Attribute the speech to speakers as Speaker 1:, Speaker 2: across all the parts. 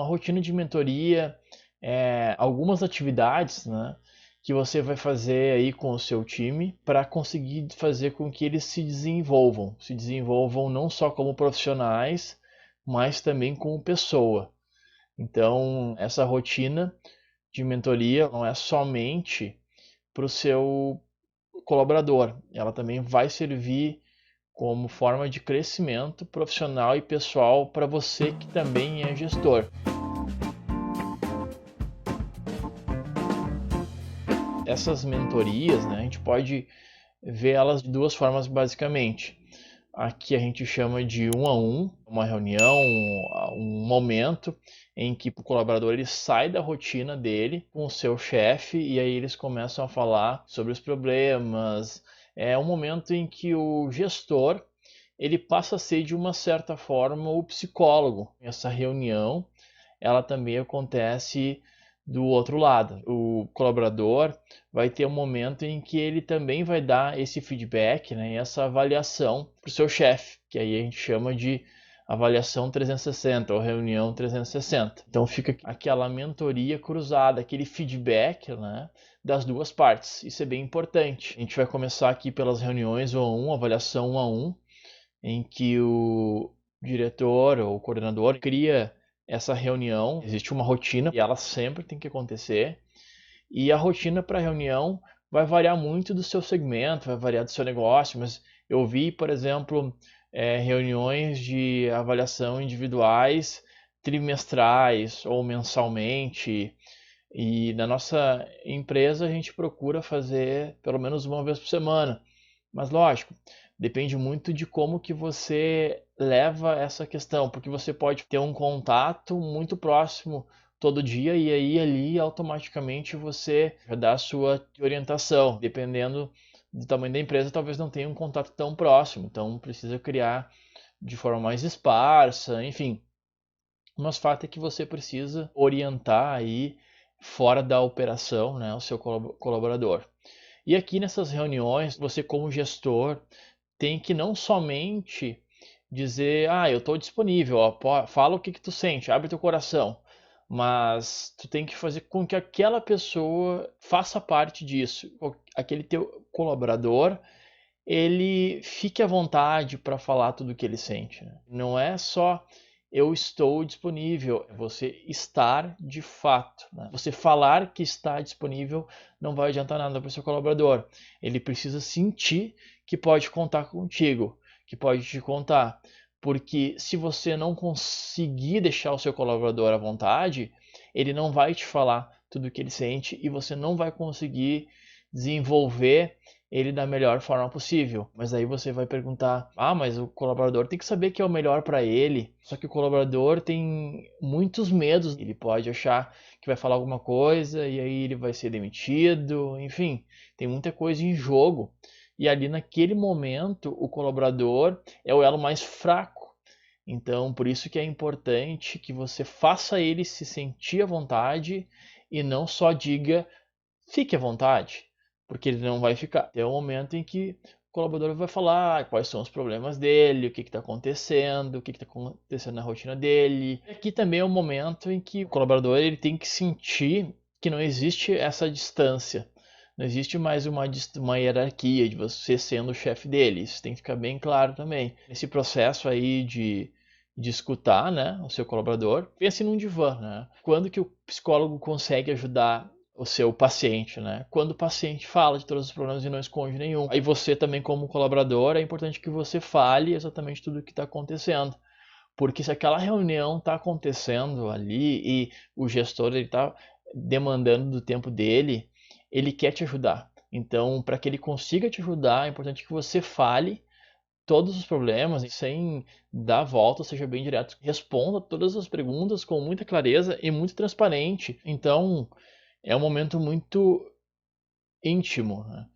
Speaker 1: rotina de mentoria é algumas atividades, né, que você vai fazer aí com o seu time para conseguir fazer com que eles se desenvolvam não só como profissionais, mas também como pessoa. Então, essa rotina de mentoria não é somente para o seu colaborador, ela também vai servir como forma de crescimento profissional e pessoal para você que também é gestor. Essas mentorias, né, a gente pode ver elas de duas formas basicamente. Aqui a gente chama de um a um, uma reunião, um momento em que o colaborador ele sai da rotina dele com o seu chefe e aí eles começam a falar sobre os problemas. É um momento em que o gestor ele passa a ser de uma certa forma o psicólogo. Essa reunião ela também acontece do outro lado. O colaborador vai ter um momento em que ele também vai dar esse feedback, né, essa avaliação para o seu chefe, que aí a gente chama de avaliação 360 ou reunião 360. Então fica aquela mentoria cruzada, aquele feedback, né, das duas partes. Isso é bem importante. A gente vai começar aqui pelas reuniões 1 a 1, avaliação 1 a 1, em que o diretor ou coordenador cria essa reunião. Existe uma rotina e ela sempre tem que acontecer. E a rotina para a reunião vai variar muito do seu segmento, vai variar do seu negócio, mas eu vi, por exemplo, reuniões de avaliação individuais trimestrais ou mensalmente. E na nossa empresa a gente procura fazer pelo menos uma vez por semana. Mas lógico, depende muito de como que você leva essa questão, porque você pode ter um contato muito próximo todo dia e aí ali automaticamente você já dá a sua orientação. Dependendo do tamanho da empresa, talvez não tenha um contato tão próximo, então precisa criar de forma mais esparsa, enfim. Mas fato é que você precisa orientar aí fora da operação, né, o seu colaborador. E aqui nessas reuniões, você como gestor tem que não somente dizer, eu estou disponível, ó, fala o que que tu sente, abre teu coração, mas tu tem que fazer com que aquela pessoa faça parte disso, aquele teu colaborador, ele fique à vontade para falar tudo o que ele sente, né? Não é só eu estou disponível, é você estar de fato, né? Você falar que está disponível não vai adiantar nada para o seu colaborador. Ele precisa sentir que pode contar contigo, que pode te contar. Porque se você não conseguir deixar o seu colaborador à vontade, ele não vai te falar tudo o que ele sente e você não vai conseguir desenvolver ele da melhor forma possível. Mas aí você vai perguntar: mas o colaborador tem que saber que é o melhor para ele. Só que o colaborador tem muitos medos. Ele pode achar que vai falar alguma coisa e aí ele vai ser demitido. Enfim, tem muita coisa em jogo. E ali naquele momento, o colaborador é o elo mais fraco. Então, por isso que é importante que você faça ele se sentir à vontade e não só diga fique à vontade, porque ele não vai ficar. É o momento em que o colaborador vai falar quais são os problemas dele, o que está acontecendo, o que está acontecendo na rotina dele. E aqui também é o momento em que o colaborador ele tem que sentir que não existe essa distância. Não existe mais uma hierarquia de você sendo o chefe dele. Isso tem que ficar bem claro também. Nesse processo aí de escutar, né, o seu colaborador, pense num divã, né? Quando que o psicólogo consegue ajudar o seu paciente, né? Quando o paciente fala de todos os problemas e não esconde nenhum. Aí você também como colaborador, é importante que você fale exatamente tudo o que está acontecendo. Porque se aquela reunião está acontecendo ali e o gestor está demandando do tempo dele, ele quer te ajudar. Então, para que ele consiga te ajudar, é importante que você fale todos os problemas sem dar volta, seja bem direto. Responda todas as perguntas com muita clareza e muito transparente. Então, é um momento muito íntimo, né?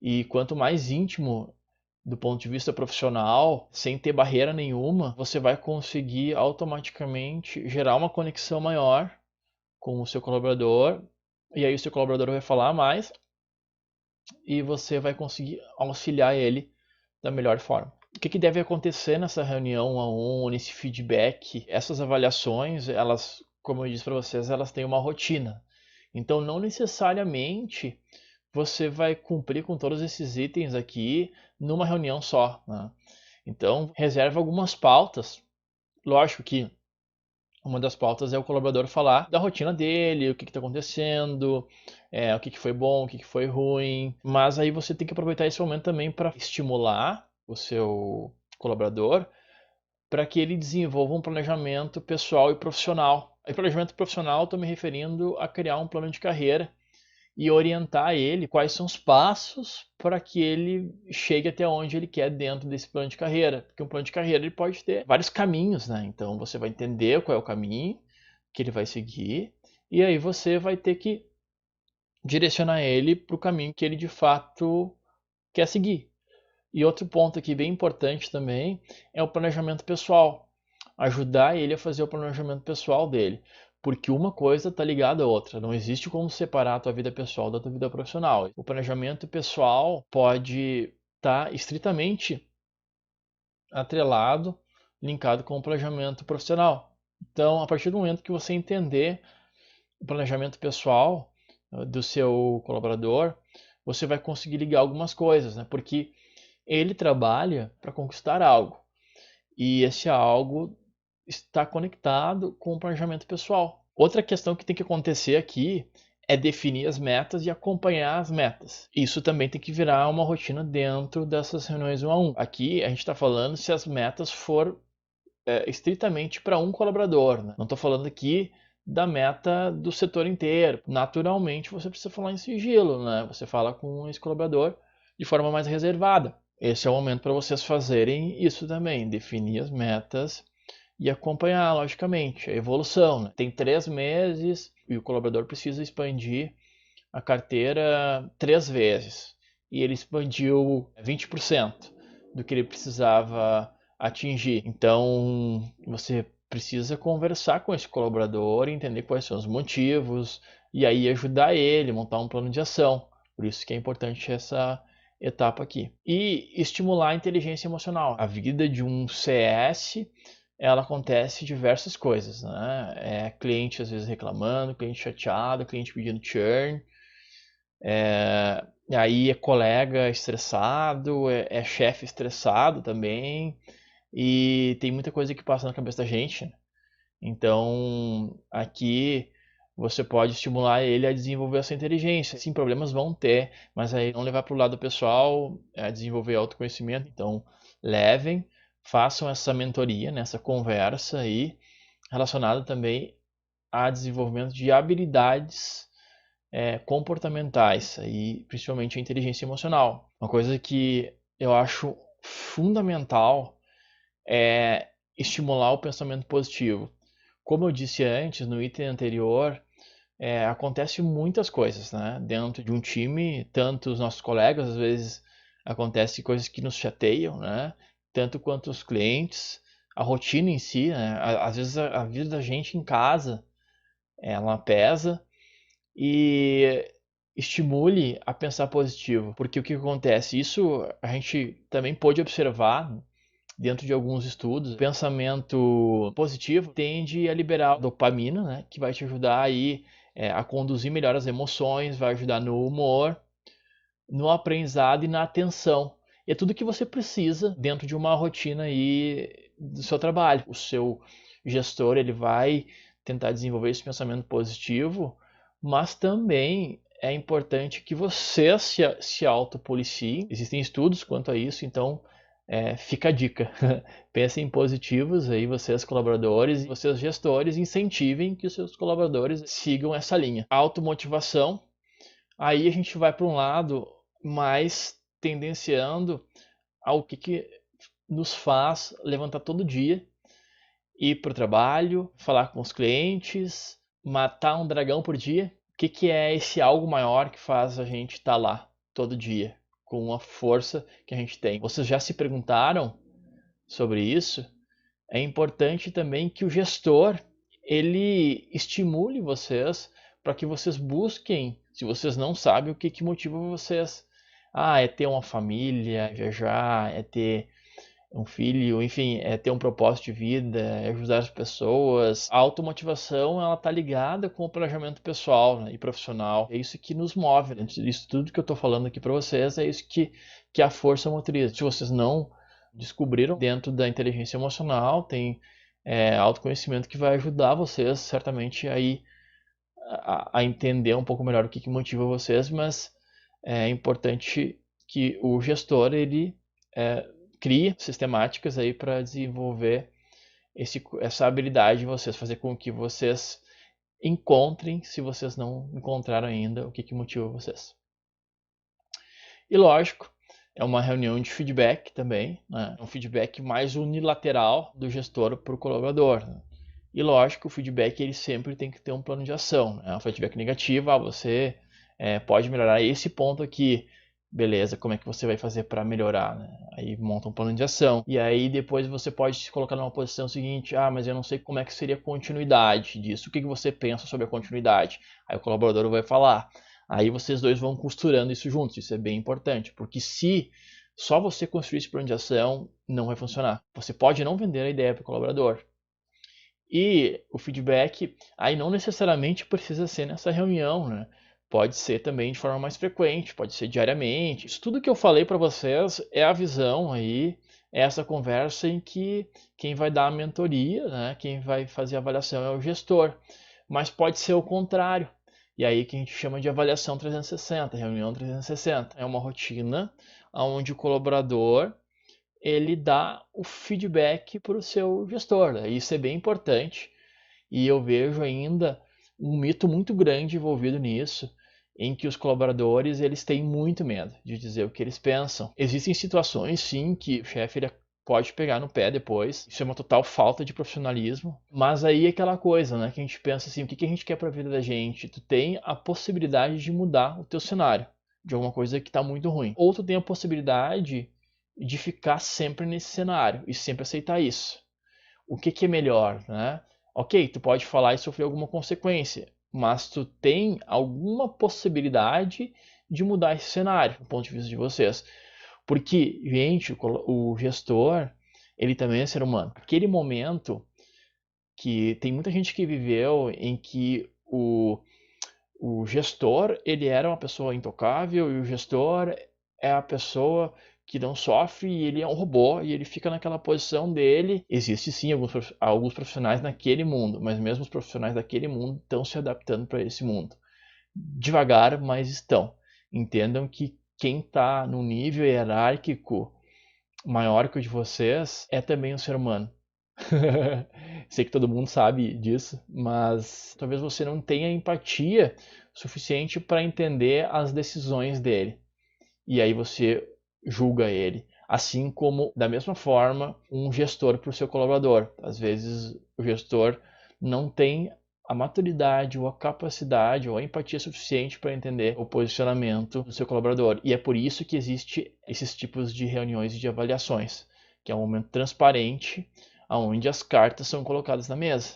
Speaker 1: E quanto mais íntimo do ponto de vista profissional, sem ter barreira nenhuma, você vai conseguir automaticamente gerar uma conexão maior com o seu colaborador, e aí o seu colaborador vai falar mais e você vai conseguir auxiliar ele da melhor forma. O que deve acontecer nessa reunião a um, nesse feedback? Essas avaliações, elas como eu disse para vocês, elas têm uma rotina. Então, não necessariamente você vai cumprir com todos esses itens aqui numa reunião só, né? Então, reserva algumas pautas. Lógico que uma das pautas é o colaborador falar da rotina dele, o que está acontecendo, o que foi bom, o que foi ruim. Mas aí você tem que aproveitar esse momento também para estimular o seu colaborador para que ele desenvolva um planejamento pessoal e profissional. E planejamento profissional, estou me referindo a criar um plano de carreira e orientar ele quais são os passos para que ele chegue até onde ele quer dentro desse plano de carreira. Porque um plano de carreira ele pode ter vários caminhos, né? Então você vai entender qual é o caminho que ele vai seguir e aí você vai ter que direcionar ele para o caminho que ele de fato quer seguir. E outro ponto aqui bem importante também é o planejamento pessoal. Ajudar ele a fazer o planejamento pessoal dele. Porque uma coisa está ligada à outra. Não existe como separar a tua vida pessoal da tua vida profissional. O planejamento pessoal pode estar estritamente atrelado, linkado com o planejamento profissional. Então, a partir do momento que você entender o planejamento pessoal do seu colaborador, você vai conseguir ligar algumas coisas, né? Porque ele trabalha para conquistar algo. E esse algo está conectado com o planejamento pessoal. Outra questão que tem que acontecer aqui é definir as metas e acompanhar as metas. Isso também tem que virar uma rotina dentro dessas reuniões 1 a 1. Aqui a gente está falando se as metas for estritamente para um colaborador, né? Não estou falando aqui da meta do setor inteiro. Naturalmente você precisa falar em sigilo, né? Você fala com esse colaborador de forma mais reservada. Esse é o momento para vocês fazerem isso também, definir as metas e acompanhar, logicamente, a evolução, né? Tem 3 meses e o colaborador precisa expandir a carteira 3 vezes. E ele expandiu 20% do que ele precisava atingir. Então, você precisa conversar com esse colaborador, entender quais são os motivos e aí ajudar ele, montar um plano de ação. Por isso que é importante essa etapa aqui. E estimular a inteligência emocional. A vida de um CS, ela acontece diversas coisas, né? Cliente às vezes reclamando, cliente chateado, cliente pedindo churn, aí é colega estressado, é chefe estressado também, e tem muita coisa que passa na cabeça da gente, né? Então, aqui você pode estimular ele a desenvolver essa inteligência. Sim, problemas vão ter, mas aí não levar para o lado pessoal, desenvolver autoconhecimento. Então, levem, façam essa mentoria, né, essa conversa aí, relacionada também a desenvolvimento de habilidades comportamentais, aí, principalmente a inteligência emocional. Uma coisa que eu acho fundamental é estimular o pensamento positivo. Como eu disse antes, no item anterior, acontece muitas coisas, né? Dentro de um time, tanto os nossos colegas, às vezes acontece coisas que nos chateiam, né? Tanto quanto os clientes, a rotina em si, né? Às vezes a vida da gente em casa, ela pesa e estimule a pensar positivo, porque o que acontece? Isso a gente também pôde observar dentro de alguns estudos. O pensamento positivo tende a liberar dopamina, né, que vai te ajudar aí a conduzir melhor as emoções, vai ajudar no humor, no aprendizado e na atenção. E é tudo que você precisa dentro de uma rotina aí do seu trabalho. O seu gestor ele vai tentar desenvolver esse pensamento positivo, mas também é importante que você se autopoliciem. Existem estudos quanto a isso, então fica a dica. Pensem em positivos aí, vocês colaboradores e vocês gestores, incentivem que os seus colaboradores sigam essa linha. Automotivação, aí a gente vai para um lado mais tendenciando ao que nos faz levantar todo dia, ir para o trabalho, falar com os clientes, matar um dragão por dia. O que é esse algo maior que faz a gente estar lá todo dia, com a força que a gente tem? Vocês já se perguntaram sobre isso? É importante também que o gestor ele estimule vocês para que vocês busquem, se vocês não sabem o que motiva vocês. É ter uma família, viajar, é ter um filho, enfim, é ter um propósito de vida, é ajudar as pessoas. A automotivação, ela tá ligada com o planejamento pessoal, né, e profissional. É isso que nos move. Né? Isso tudo que eu tô falando aqui para vocês é isso que é a força motriz. Se vocês não descobriram, dentro da inteligência emocional, tem autoconhecimento que vai ajudar vocês certamente aí a entender um pouco melhor o que motiva vocês, mas é importante que o gestor ele crie sistemáticas aí para desenvolver essa habilidade de vocês, fazer com que vocês encontrem, se vocês não encontraram ainda, o que motiva vocês. E lógico, é uma reunião de feedback também, né? Um feedback mais unilateral do gestor para o colaborador. Né? E lógico, o feedback ele sempre tem que ter um plano de ação. Né? Um feedback negativo, você pode melhorar esse ponto aqui. Beleza, como é que você vai fazer para melhorar? Né? Aí monta um plano de ação. E aí depois você pode se colocar numa posição seguinte, mas eu não sei como é que seria a continuidade disso. O que você pensa sobre a continuidade? Aí o colaborador vai falar. Aí vocês dois vão costurando isso juntos, isso é bem importante, porque se só você construir esse plano de ação, não vai funcionar. Você pode não vender a ideia para o colaborador. E o feedback, aí não necessariamente precisa ser nessa reunião, né? Pode ser também de forma mais frequente, pode ser diariamente. Isso tudo que eu falei para vocês é a visão aí, é essa conversa em que quem vai dar a mentoria, né? Quem vai fazer a avaliação é o gestor. Mas pode ser o contrário. E aí que a gente chama de avaliação 360, reunião 360. É uma rotina onde o colaborador ele dá o feedback para o seu gestor. Né? Isso é bem importante e eu vejo ainda um mito muito grande envolvido nisso, em que os colaboradores eles têm muito medo de dizer o que eles pensam. Existem situações, sim, que o chefe ele pode pegar no pé depois. Isso é uma total falta de profissionalismo. Mas aí é aquela coisa, né? Que a gente pensa assim, o que a gente quer para a vida da gente? Tu tem a possibilidade de mudar o teu cenário de alguma coisa que está muito ruim. Ou tu tem a possibilidade de ficar sempre nesse cenário e sempre aceitar isso. O que é melhor, né? Ok, tu pode falar e sofrer alguma consequência, mas tu tem alguma possibilidade de mudar esse cenário, do ponto de vista de vocês. Porque, gente, o gestor, ele também é ser humano. Aquele momento que tem muita gente que viveu em que o gestor, ele era uma pessoa intocável e o gestor é a pessoa que não sofre e ele é um robô e ele fica naquela posição dele. Existe sim alguns profissionais naquele mundo, mas mesmo os profissionais daquele mundo estão se adaptando para esse mundo. Devagar, mas estão. Entendam que quem está no nível hierárquico maior que o de vocês é também um ser humano. Sei que todo mundo sabe disso, mas talvez você não tenha empatia suficiente para entender as decisões dele. E aí você julga ele. Assim como, da mesma forma, um gestor para o seu colaborador. Às vezes o gestor não tem a maturidade ou a capacidade ou a empatia suficiente para entender o posicionamento do seu colaborador. E é por isso que existe esses tipos de reuniões e de avaliações, que é um momento transparente, onde as cartas são colocadas na mesa.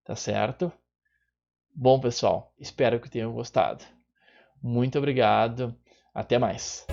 Speaker 1: Tá certo? Bom, pessoal, espero que tenham gostado. Muito obrigado. Até mais.